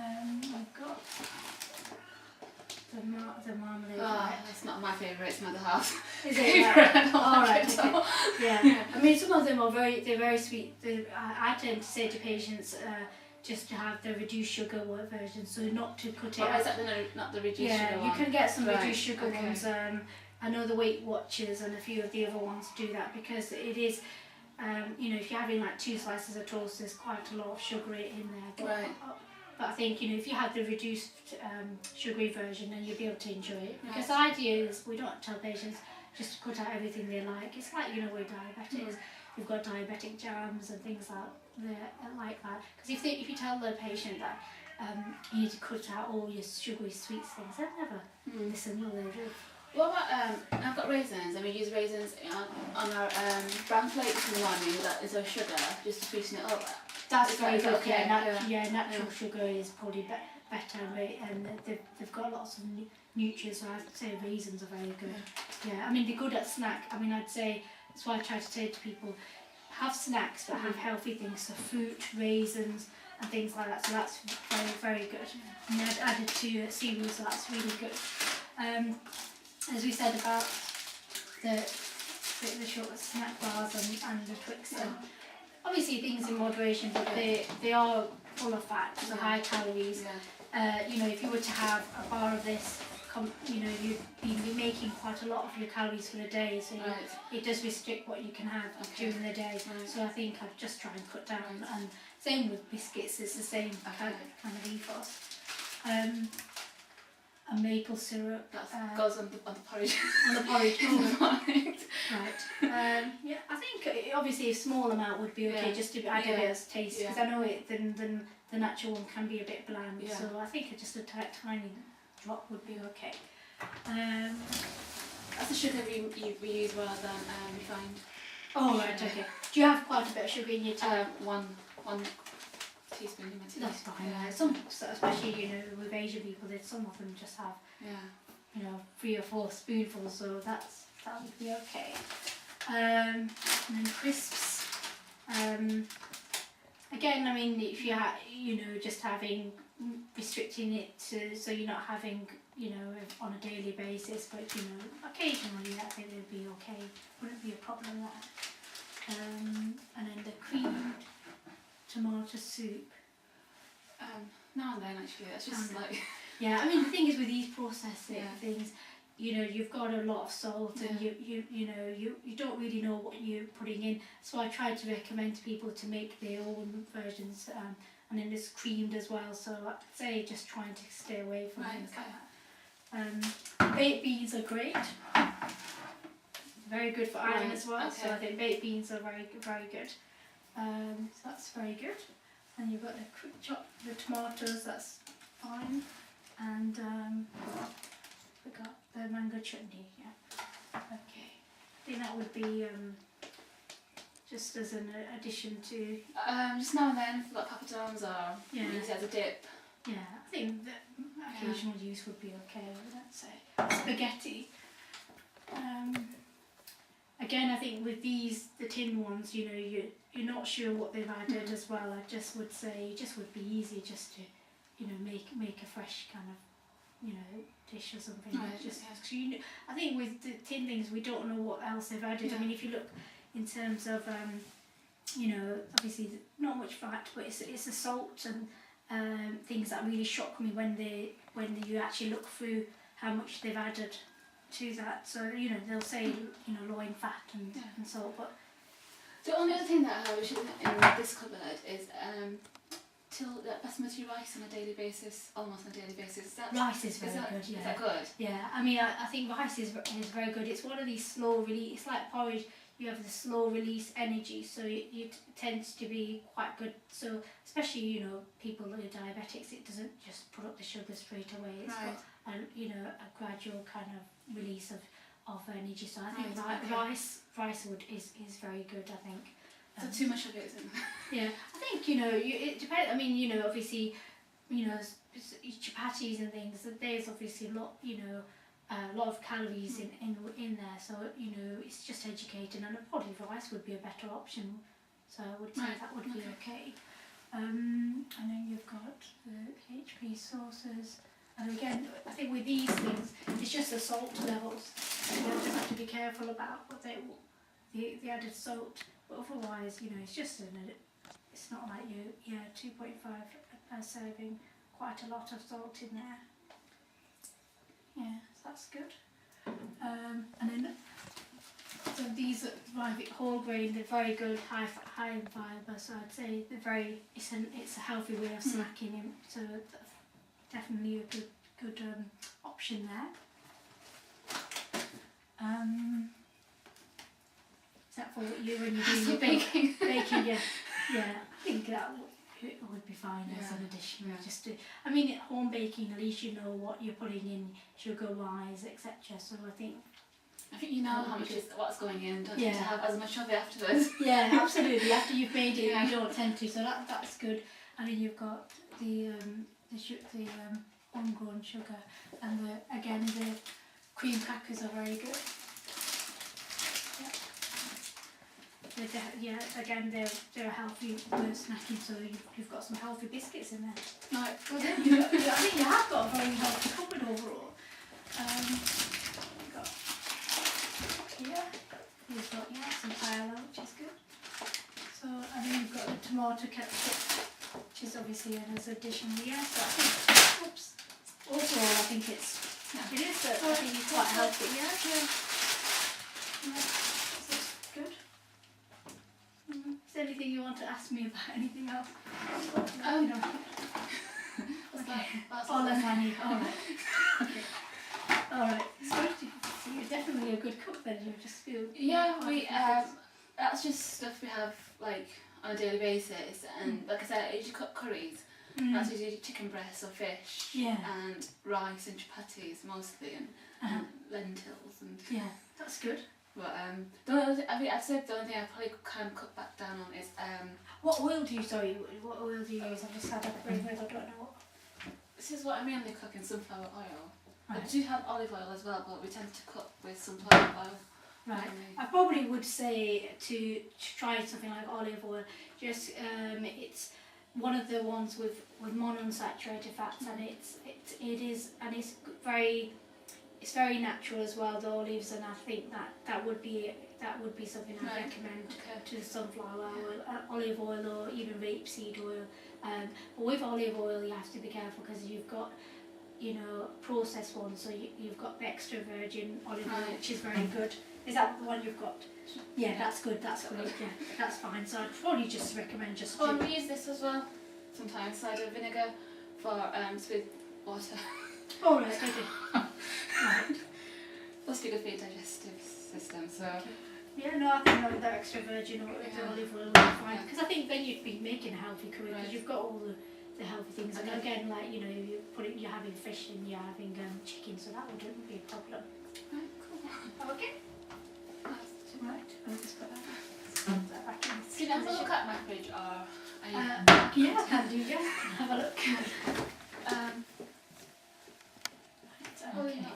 I've got the marmalade. Oh, that's not my favourite, it's my other half. Is it? Right? All right. Yeah. I mean, some of them are they're very sweet. I tend to say to patients just to have the reduced sugar version, so not to cut it out. Is that not the reduced sugar one? Yeah, you can get some reduced sugar okay. ones. I know the Weight Watchers and a few of the other ones do that because it is, you know, if you're having like 2 slices of toast, there's quite a lot of sugar in there. But I think, you know, if you have the reduced sugary version, then you'll be able to enjoy it. Because the idea is we don't tell patients just to cut out everything they like. It's like, you know, we're diabetics. We've got diabetic jams and things like that. Because if you tell the patient that you need to cut out all your sugary sweets things, they'll never listen, will they? What about, I've got raisins, and we use raisins on our bran flakes in the morning that is of sugar, just to sweeten it up. That's very good, okay? Natural sugar is probably better, and they've got lots of nutrients, so I'd say raisins are very good. Yeah, I mean, they're good at snack. I mean, I'd say, that's why I try to say to people, have snacks, but have healthy things, so fruit, raisins, and things like that, so that's very, very good. And added to cereals, so that's really good. As we said about the short snack bars and the Twix, obviously things in moderation, but they are full of fat, so high calories. You know, if you were to have a bar of this, you know, you'd be making quite a lot of your calories for the day, so it does restrict what you can have during the day. So I think I'd just try and cut down. And same with biscuits, it's the same kind of ethos. A maple syrup. That goes on the porridge. On the porridge. Right. Yeah, I think obviously a small amount would be okay, just to add a bit of taste, because I know then the natural one can be a bit bland. So I think just a tiny drop would be okay. That's the sugar we use rather than refined. Oh right, okay. Do you have quite a bit of sugar in your tea? One teaspoon in my tea. That's fine. Some, especially, you know, with Asian people, some of them just have, you know, 3 or 4 spoonfuls, so that would be okay. And then crisps. Again, I mean, if you you know, just restricting it to, so you're not having, you know, on a daily basis, but you know, occasionally I think it would be okay. Wouldn't be a problem there. And then the creamed tomato soup. Now and then, actually, that's just like... Yeah, I mean, the thing is with these processed things, you know, you've got a lot of salt, and you know, you don't really know what you're putting in. So I try to recommend to people to make their own versions, and then it's creamed as well. So I'd say just trying to stay away from things like that. Baked beans are great. Very good for iron as well. So I think baked beans are very, very good. So that's very good. And you've got the tomatoes, that's fine. And we got the mango chutney, Okay. I think that would be just as an addition to... just now and then, for like papadums or use it as a dip. Yeah, I think that occasional use would be okay, I'd say. Spaghetti. Again, I think with the tin ones, you know, you're not sure what they've added as well. I just would say it just would be easy just to, you know, make a fresh kind of, you know, dish or something. Cause I think with the tin things, we don't know what else they've added. I mean, if you look in terms of, you know, obviously not much fat, but it's the salt and things that really shock me when you actually look through how much they've added to that. So, you know, they'll say, you know, low in fat and salt, but the only other thing that I have in this cupboard is basmati rice on a daily basis, almost on a daily basis. Rice is very good, yeah. Is that good? Yeah, I mean, I think rice is very good. It's one of these slow release, it's like porridge, you have the slow release energy, so it tends to be quite good. So, especially, you know, people who are diabetics, it doesn't just put up the sugar straight away. It's got, you know, a gradual kind of release of energy. So I think rice is very good, I think. So too much of it, isn't it? Yeah, I think, you know, it depends. I mean, you know, obviously, you know, chapatis and things, there's obviously a lot, you know, a lot of calories in there. So, you know, it's just educating, and probably rice would be a better option. So I would say that would be okay. And then you've got the HP sauces. And again, I think with these things, it's just the salt levels. You just have to be careful about what the added salt. But otherwise, you know, it's just it's not like 2.5 per serving. Quite a lot of salt in there. Yeah, so that's good. And then so these are whole grain. They're very good, high in fibre. So I'd say it's a healthy way of snacking. So definitely a good option there. Is that for what when you're doing your baking? Baking, yeah. I think that would be fine as an addition. Yeah. Just I mean, at home baking, at least you know what you're putting in sugar-wise, etc. So I think you know how much what's going in. Don't need to have as much of it afterwards. Yeah, absolutely. After you've made it, you don't tend to. So that's good. And then you've got the homegrown sugar, and the cream crackers are very good. Again, they're a healthy snacking, so you've got some healthy biscuits in there. Right. Well, I think you have got a very healthy cupboard overall. You've got some paella, which is good. So, and then you've got the tomato ketchup, which is obviously an addition here. So I think, overall I think it is quite healthy. Yeah. So good. Is there anything you want to ask me about anything else? Okay. That's Annie. Alright. Okay. Alright. So you're definitely a good cook then, you just feel... Yeah, that's just stuff we have like on a daily basis, and like I said, I usually cook curries. That's usually chicken breasts or fish, and rice and chapatis mostly, and lentils and... Yeah, that's good. But I've said the only thing I probably can cut back down on is what oil do you use? I just had a brain I don't know what. This is what I mainly cook in sunflower oil. Right. I do have olive oil as well, but we tend to cook with sunflower oil. Right. I probably would say to try something like olive oil. Just it's one of the ones with monounsaturated fats, and it's very natural as well, the olives, and I think that would be something I'd recommend to sunflower oil, olive oil, or even rapeseed oil. But with olive oil, you have to be careful because you've got processed ones, so you've got the extra virgin olive oil, which is very good. Is that the one you've got? Yeah, that's good. That's great. Yeah, that's fine. So I'd probably just recommend just. Oh, and we use this as well. Sometimes cider vinegar for sweet water. Oh right, okay. Right. Must be good for your digestive system. So. Yeah, no, I think that extra virgin olive oil will be fine, because I think then you'd be making a healthy curry because you've got all the healthy things. And again, like you're having fish and you're having chicken, so that wouldn't be a problem. Right, cool. Okay. Right, I'll just put that back in. Can you have a look at my fridge, or yeah, I can do. Yeah, have a look. Okay.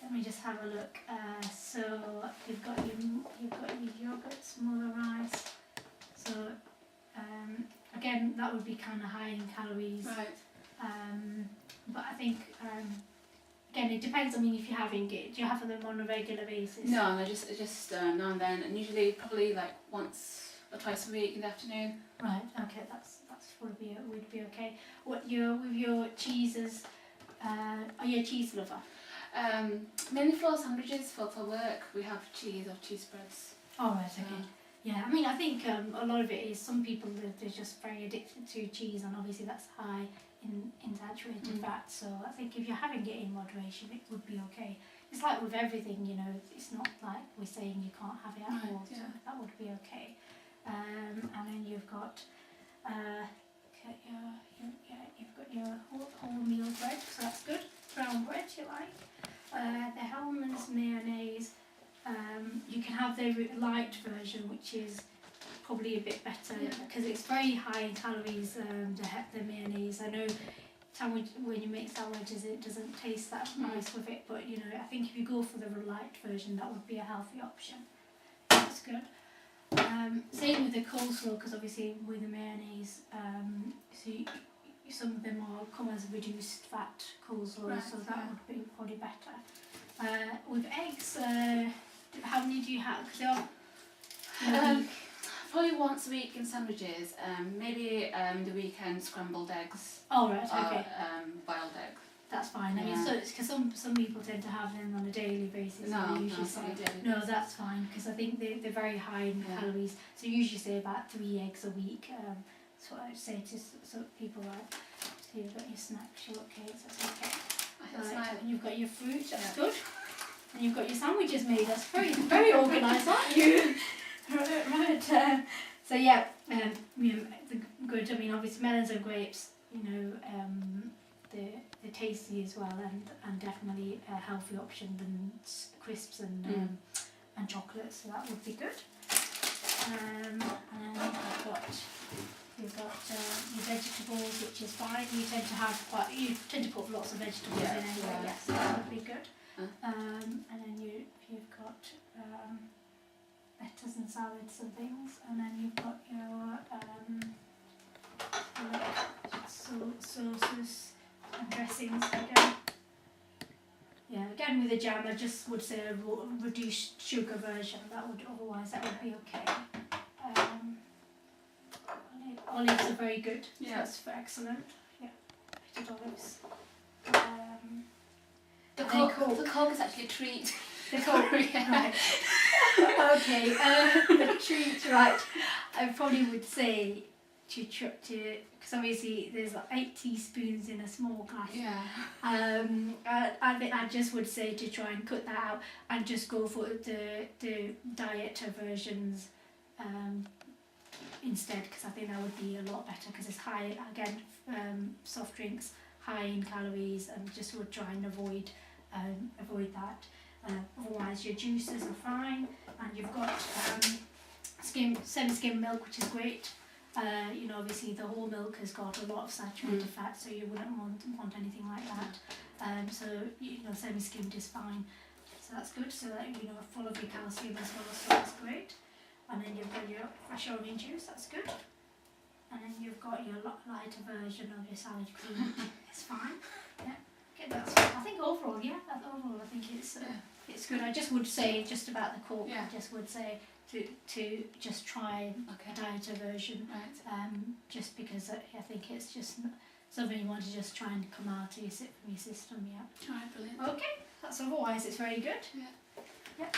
Let me just have a look. So you've got your yogurts, mother rice. So again, that would be kind of high in calories. Right. But I think again, it depends. I mean, if you're having it, do you have them on a regular basis? No, just now and then, and usually probably like once or twice a week in the afternoon. Right. Okay, that's would be okay. With your cheeses, are you a cheese lover? Mainly for sandwiches for work. We have cheese or cheese spreads. Oh right, okay. Yeah, I mean, I think a lot of it is some people they're just very addicted to cheese, and obviously that's high in saturated fat. So I think if you're having it in moderation, it would be okay. It's like with everything, it's not like we're saying you can't have it at all. So that would be okay. And then you've got you've got your wholemeal bread, so that's good. Brown bread, you like. The Hellmann's mayonnaise. You can have the light version, which is probably a bit better because it's very high in calories. The mayonnaise. I know when you make sandwiches, it doesn't taste that nice with it, but I think if you go for the light version, that would be a healthy option. That's good. Same with the coleslaw, because obviously with the mayonnaise, some of them come as reduced fat coleslaw, Right, so that would be probably better. With eggs, how many do you have? Cause Probably once a week in sandwiches. Maybe the weekend scrambled eggs. oh right, okay. Boiled eggs. That's fine. I mean, so it's because some people tend to have them on a daily basis. No, They usually say, no, that's fine, because I think they're very high in calories. So you usually say about 3 eggs a week. That's what I would say to people like. So you've got your snack shortcakes. That's okay. Right. And you've got your fruit. That's good. And you've got your sandwiches made. That's very organised, aren't you? Right. So yeah, good. I mean, obviously melons and grapes. You know, they're tasty as well, and definitely a healthy option than crisps and chocolates. So that would be good. And you've got your vegetables, which is fine. You tend to put lots of vegetables in anyway. Yes, so that would be good. And then you've got lettuce and salads and things, and then you've got your sauces and dressings again. Yeah, again with the jam, I just would say a reduced sugar version. Otherwise that would be okay. Olives are very good. Yeah, that's excellent. Yeah, grated olives. The Coke is actually a treat. The Coke, right. Okay, the treat, right. I probably would say because obviously there's like 8 teaspoons in a small glass. Yeah. I just would say to try and cut that out and just go for the diet versions instead, because I think that would be a lot better, because it's high, again, soft drinks, high in calories, and just would try and avoid that. Otherwise your juices are fine, and you've got semi-skim milk, which is great. You know, obviously the whole milk has got a lot of saturated fat, so you wouldn't want anything like that. So you know, semi-skimmed is fine. So that's good. So that, you know, full of your calcium as well, so that's great. And then you've got your fresh orange juice, that's good. And then you've got your lighter version of your salad cream, it's fine. Yeah. Okay, that's. I think overall, I think it's good. I just would say just about the Coke. I just would say to just try a diet version, just because I think it's just something you want to just try and come out of from your system. Yeah. Alright, brilliant. Okay, that's otherwise it's very good. Yeah. Yeah.